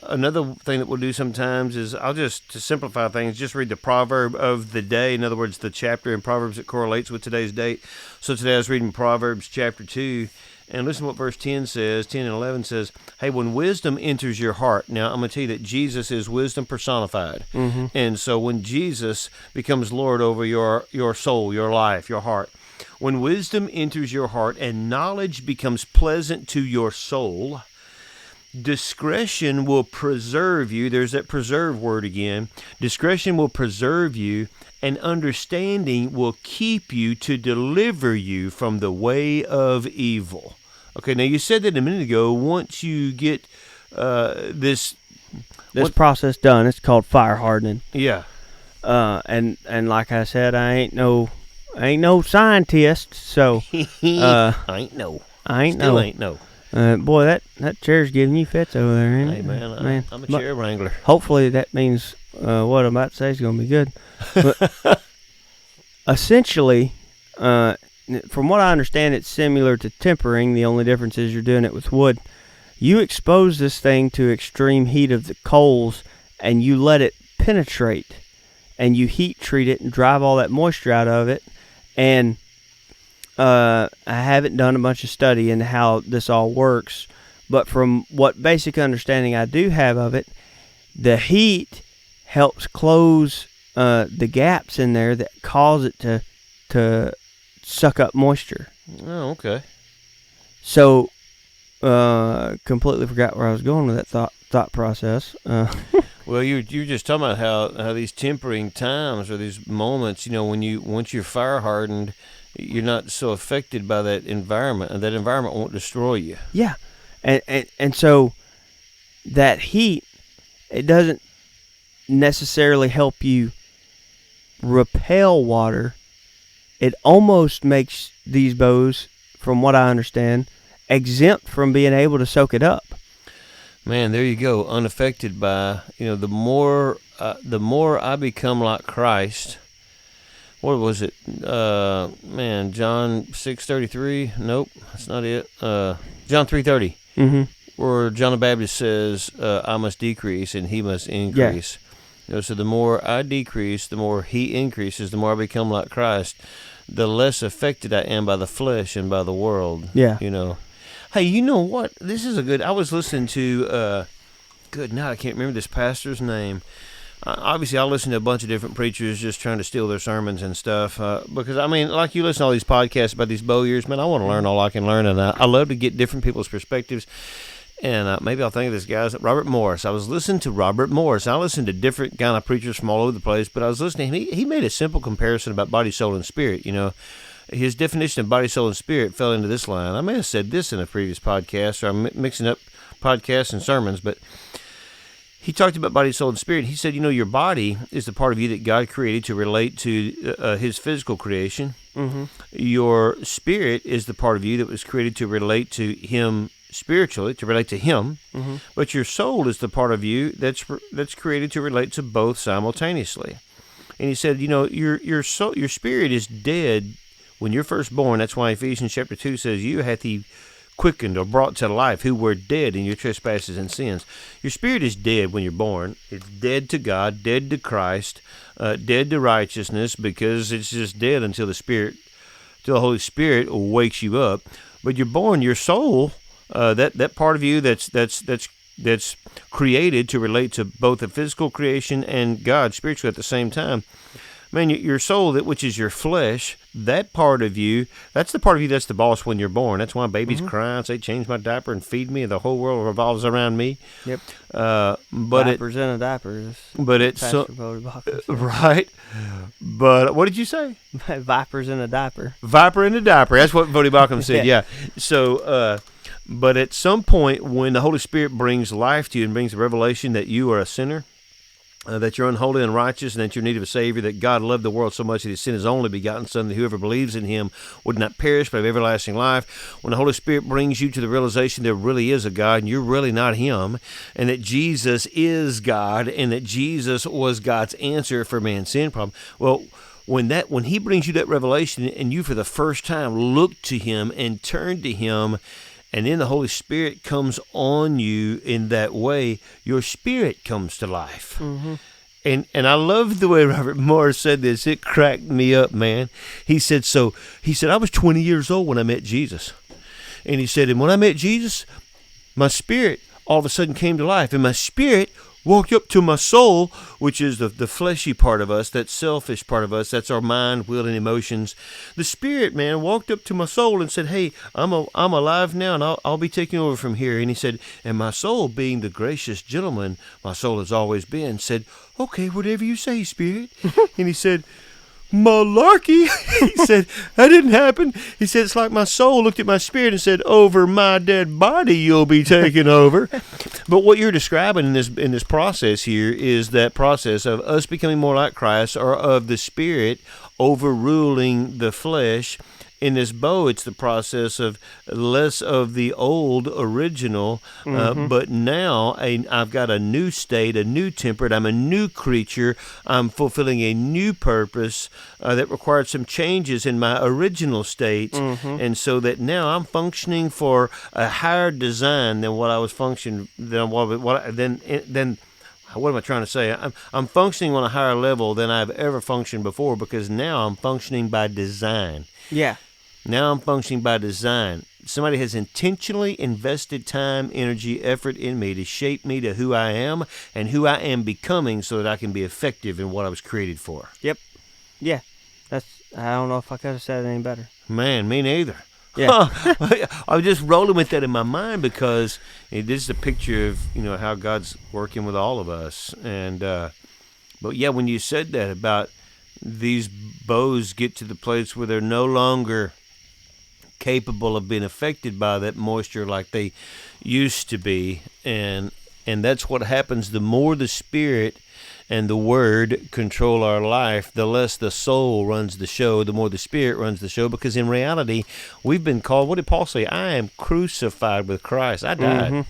another thing that we'll do sometimes is to simplify things, just read the proverb of the day. In other words, the chapter in Proverbs that correlates with today's date. So today I was reading Proverbs chapter 2, and listen to what verse 10 says. 10 and 11 says, hey, when wisdom enters your heart, now I'm going to tell you that Jesus is wisdom personified. Mm-hmm. And so when Jesus becomes Lord over your soul, your life, your heart, when wisdom enters your heart and knowledge becomes pleasant to your soul, discretion will preserve you. There's that preserve word again. Discretion will preserve you, and understanding will keep you to deliver you from the way of evil. Okay, now you said that a minute ago. Once you get this process done, it's called fire hardening. Yeah. And like I said, I ain't no scientist, so I ain't no. Boy, that chair's giving you fits over there, ain't it? Hey man, I'm a chair wrangler. Hopefully that means what I'm about to say is going to be good. But essentially, from what I understand, it's similar to tempering. The only difference is you're doing it with wood. You expose this thing to extreme heat of the coals, and you let it penetrate, and you heat treat it and drive all that moisture out of it. And I haven't done a bunch of study into how this all works, but from what basic understanding I do have of it, the heat helps close the gaps in there that cause it to suck up moisture. Oh, okay. So, completely forgot where I was going with that thought process. Well, you're just talking about how these tempering times or these moments, once you're fire hardened, you're not so affected by that environment, and that environment won't destroy you. Yeah, and so that heat, it doesn't necessarily help you repel water. It almost makes these bows, from what I understand, exempt from being able to soak it up. Man, there you go, unaffected by, the more I become like Christ. What was it? John 6:33. Nope, that's not it. John 3:30. Mm-hmm. where John the Baptist says, "I must decrease and he must increase." So the more I decrease, the more he increases. The more I become like Christ, the less affected I am by the flesh and by the world. Yeah. Hey, you know what? This is a good. I was listening to. Good night. I can't remember this pastor's name. Obviously, I listen to a bunch of different preachers just trying to steal their sermons and stuff. Because, I mean, like you listen to all these podcasts about these bow years, man, I want to learn all I can learn. And I love to get different people's perspectives. And maybe I'll think of this guy, Robert Morris. I was listening to Robert Morris. I listened to different kind of preachers from all over the place. But I was listening. He made a simple comparison about body, soul, and spirit, His definition of body, soul, and spirit fell into this line. I may have said this in a previous podcast, or I'm mixing up podcasts and sermons, but he talked about body, soul, and spirit. He said, your body is the part of you that God created to relate to his physical creation. Mm-hmm. Your spirit is the part of you that was created to relate to him spiritually, to relate to him. Mm-hmm. But your soul is the part of you that's created to relate to both simultaneously. And he said, your soul, your spirit is dead when you're first born. That's why Ephesians chapter 2 says, "You hath he quickened or brought to life who were dead in your trespasses and sins." Your spirit is dead when you're born. It's dead to God, dead to Christ, dead to righteousness, because it's just dead until the Holy Spirit wakes you up. But you're born, your soul, that part of you that's created to relate to both the physical creation and God spiritually at the same time. Man, your soul, which is your flesh, that part of you, that's the part of you that's the boss when you're born. That's why babies cry and say, "Change my diaper and feed me," and the whole world revolves around me. Yep. But Vipers in a diaper. But it's right. But what did you say? Vipers in a diaper. Viper in a diaper. That's what Vody Bauckham said. Yeah. So, but at some point, when the Holy Spirit brings life to you and brings the revelation that you are a sinner, that you're unholy and righteous, and that you're in need of a Savior, that God loved the world so much that he sent his only begotten Son, that whoever believes in him would not perish but have everlasting life. When the Holy Spirit brings you to the realization there really is a God, and you're really not him, and that Jesus is God, and that Jesus was God's answer for man's sin problem, well, when he brings you that revelation, and you for the first time look to him and turn to him, and then the Holy Spirit comes on you in that way, your spirit comes to life. Mm-hmm. And I love the way Robert Morris said this. It cracked me up, man. He said, I was 20 years old when I met Jesus. And he said, and when I met Jesus, my spirit all of a sudden came to life. And my spirit walked up to my soul, which is the fleshy part of us, that selfish part of us. That's our mind, will, and emotions. The spirit, man, walked up to my soul and said, "Hey, I'm alive now, and I'll be taking over from here." And he said, and my soul, being the gracious gentleman my soul has always been, said, "Okay, whatever you say, Spirit." And he said, "Malarkey." He said, "That didn't happen." He said, "It's like my soul looked at my spirit and said, 'Over my dead body you'll be taking over.'" But what you're describing in this process here is that process of us becoming more like Christ, or of the Spirit overruling the flesh. In this bow, it's the process of less of the old original, but now I've got a new state, a new temperate. I'm a new creature. I'm fulfilling a new purpose that required some changes in my original state, and so that now I'm functioning for a higher design than what I was functioning than what am I trying to say? I'm functioning on a higher level than I've ever functioned before, because now I'm functioning by design. Yeah. Now I'm functioning by design. Somebody has intentionally invested time, energy, effort in me to shape me to who I am and who I am becoming, so that I can be effective in what I was created for. Yep. Yeah. I don't know if I could have said it any better. Man, me neither. Yeah. I was just rolling with that in my mind, because this is a picture of how God's working with all of us. And but yeah, when you said that about these bows get to the place where they're no longer capable of being affected by that moisture like they used to be, and that's what happens. The more the Spirit and the Word control our life, the less the soul runs the show, the more the Spirit runs the show, because in reality we've been called, what did Paul say? I am crucified with Christ. I died,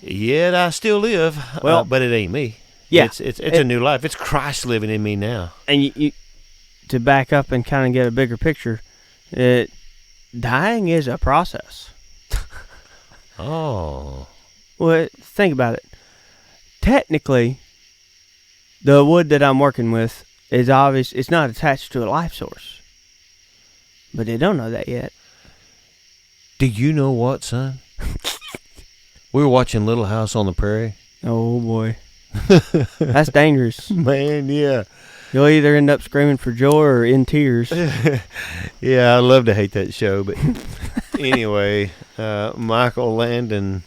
yet I still live. Well, but it ain't me. Yeah, it's a new life. It's Christ living in me now. And you to back up and kind of get a bigger picture, dying is a process. Oh. Well, think about it. Technically, the wood that I'm working with is obvious. It's not attached to a life source, but they don't know that yet. Do you know what, son? We were watching Little House on the Prairie. Oh boy, that's dangerous. Man, yeah. You'll either end up screaming for joy or in tears. Yeah, I love to hate that show, but anyway, Michael Landon,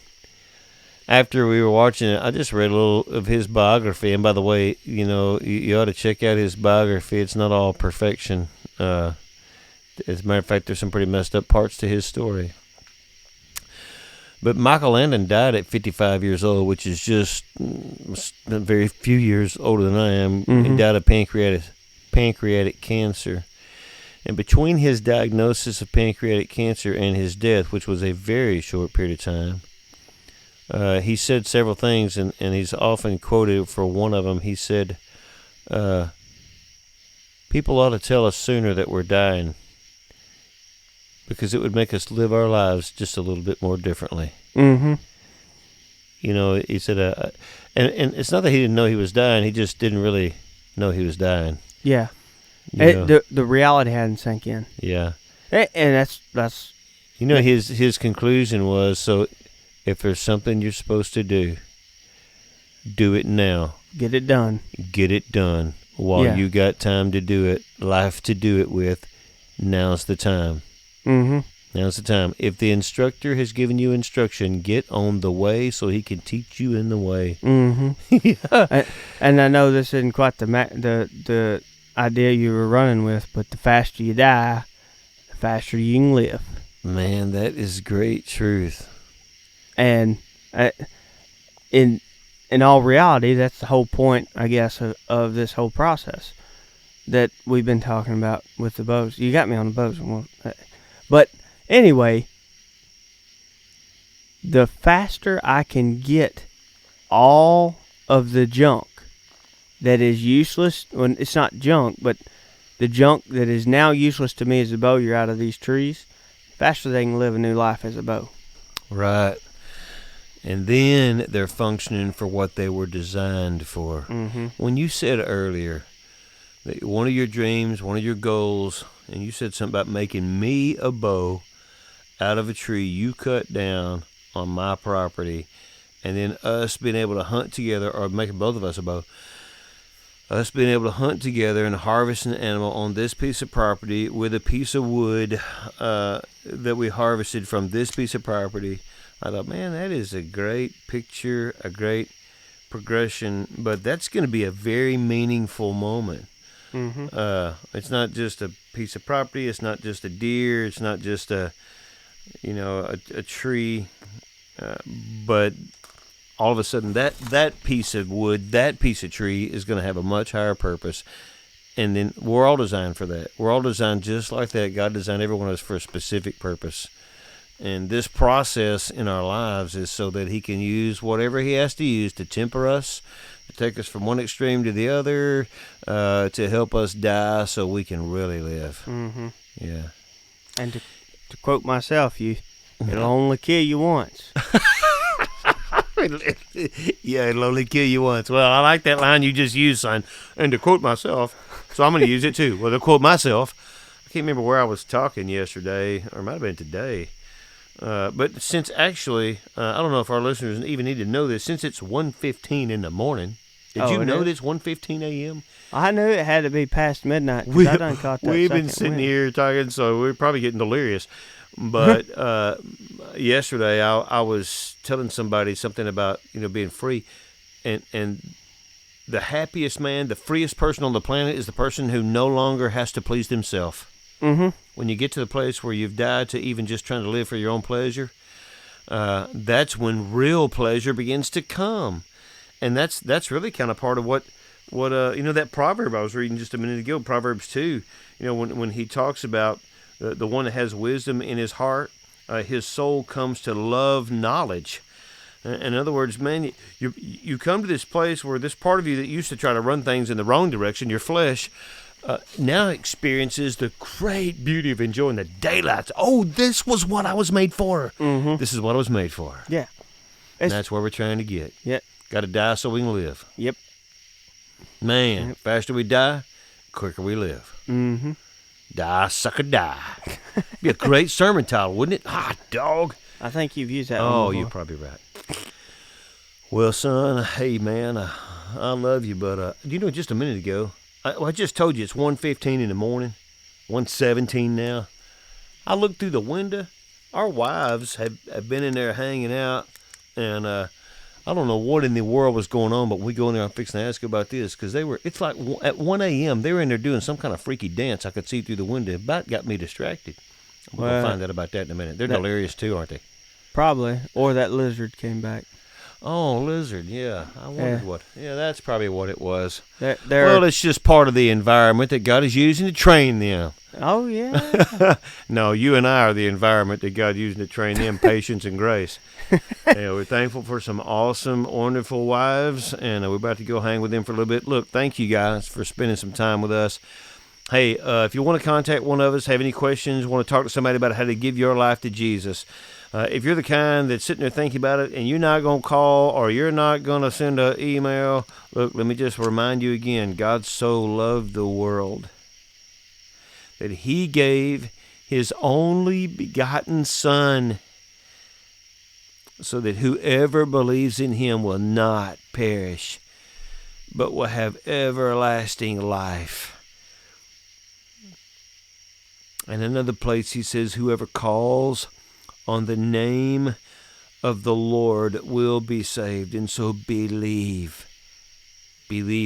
after we were watching it, I just read a little of his biography. And by the way, you ought to check out his biography. It's not all perfection. As a matter of fact, there's some pretty messed up parts to his story. But Michael Landon died at 55 years old, which is just a very few years older than I am. Mm-hmm. He died of pancreatic cancer. And between his diagnosis of pancreatic cancer and his death, which was a very short period of time, he said several things, and he's often quoted for one of them. He said, people ought to tell us sooner that we're dying, because it would make us live our lives just a little bit more differently. Mm-hmm. He said, and it's not that he didn't know he was dying. He just didn't really know he was dying. Yeah. The reality hadn't sunk in. Yeah. And that's. His conclusion was, so if there's something you're supposed to do it now. Get it done. Get it done while you got time to do it, life to do it with. Now's the time. Mm-hmm. Now's the time. If the instructor has given you instruction, get on the way so he can teach you in the way. Mm-hmm. Yeah. And I know this isn't quite the idea you were running with, but the faster you die, the faster you can live. Man, that is great truth. And in all reality, that's the whole point, I guess, of this whole process that we've been talking about with the bows. You got me on the bows. But anyway, the faster I can get all of the junk that is useless, when it's not junk, but the junk that is now useless to me as a bowyer out of these trees, faster they can live a new life as a bow. Right. And then they're functioning for what they were designed for. Mm-hmm. When you said earlier that one of your dreams, one of your goals, and you said something about making me a bow out of a tree you cut down on my property, and then us being able to hunt together, or making both of us a bow, us being able to hunt together and harvest an animal on this piece of property with a piece of wood that we harvested from this piece of property. I thought, man, that is a great picture, a great progression, but that's going to be a very meaningful moment. Mm-hmm. It's not just a piece of property. It's not just a deer. It's not just a tree. But all of a sudden, that piece of wood, that piece of tree is going to have a much higher purpose. And then we're all designed for that. We're all designed just like that. God designed every one of us for a specific purpose. And this process in our lives is so that he can use whatever he has to use to temper us, to take us from one extreme to the other, to help us die so we can really live. Mm-hmm. Yeah. And to quote myself, it'll only kill you once. Yeah, it'll only kill you once. Well, I like that line you just used, son. And to quote myself, so I'm going to use it too. Well, to quote myself, I can't remember where I was talking yesterday, or it might have been today. But since actually, I don't know if our listeners even need to know this, since it's 1:15 in the morning, did you know it's 1:15 a.m.? I knew it had to be past midnight, because I done caught that. We've been sitting here talking, so we're probably getting delirious. But yesterday, I was telling somebody something about being free, and the happiest man, the freest person on the planet is the person who no longer has to please themselves. Mm-hmm. When you get to the place where you've died to even just trying to live for your own pleasure, that's when real pleasure begins to come. And that's really kind of part of what that proverb I was reading just a minute ago, Proverbs 2, when he talks about the one that has wisdom in his heart, his soul comes to love knowledge. In other words, man, you come to this place where this part of you that used to try to run things in the wrong direction, your flesh, now experiences the great beauty of enjoying the daylights. Oh, this was what I was made for. Mm-hmm. This is what I was made for. Yeah. And that's where we're trying to get. Yep. Got to die so we can live. Yep. Man, faster we die, quicker we live. Mm-hmm. Die, sucker, die. Be a great sermon title, wouldn't it? Hot dog. I think you've used that one Oh, before. you're probably right. Well, son, hey, man, I love you, but just a minute ago, I just told you it's 1:15 in the morning, 1:17 now. I looked through the window. Our wives have been in there hanging out, and I don't know what in the world was going on, but we go in there, I'm fixing to ask you about this, because it's like at 1 a.m., they were in there doing some kind of freaky dance I could see through the window. It about got me distracted. We're going to find out about that in a minute. They're delirious too, aren't they? Probably. Or that lizard came back. Oh, lizard, yeah. I wondered what. Yeah, that's probably what it was. Well, it's just part of the environment that God is using to train them. Oh, yeah. No, you and I are the environment that God using to train them patience and grace. We're thankful for some awesome, wonderful wives, and we're about to go hang with them for a little bit. Look, thank you guys for spending some time with us. Hey, if you want to contact one of us, have any questions, want to talk to somebody about how to give your life to Jesus, if you're the kind that's sitting there thinking about it and you're not going to call or you're not going to send an email, look, let me just remind you again, God so loved the world that he gave his only begotten Son so that whoever believes in him will not perish, but will have everlasting life. And another place he says, whoever calls on the name of the Lord will be saved. And so believe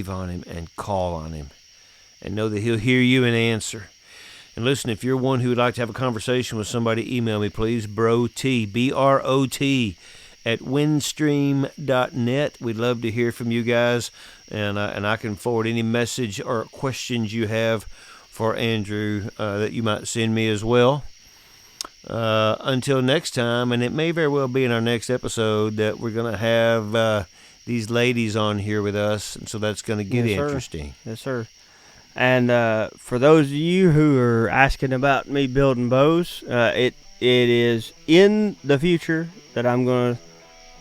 on him and call on him and know that he'll hear you and answer. And listen, if you're one who would like to have a conversation with somebody, email me, please, brot, B-R-O-T, at windstream.net. We'd love to hear from you guys, and I can forward any message or questions you have for Andrew that you might send me as well. Until next time, and it may very well be in our next episode that we're going to have these ladies on here with us, and so that's going to get interesting. Yes, sir. And for those of you who are asking about me building bows, it is in the future that I'm going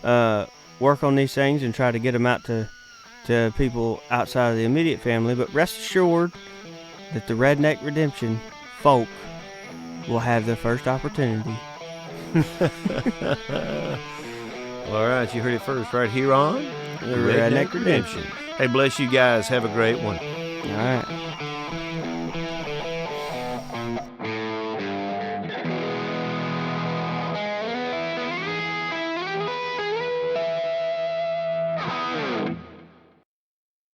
to work on these things and try to get them out to people outside of the immediate family. But rest assured that the Redneck Redemption folk will have their first opportunity. Well, all right, you heard it first right here on the Redneck Redemption. Hey, bless you guys. Have a great one. All right.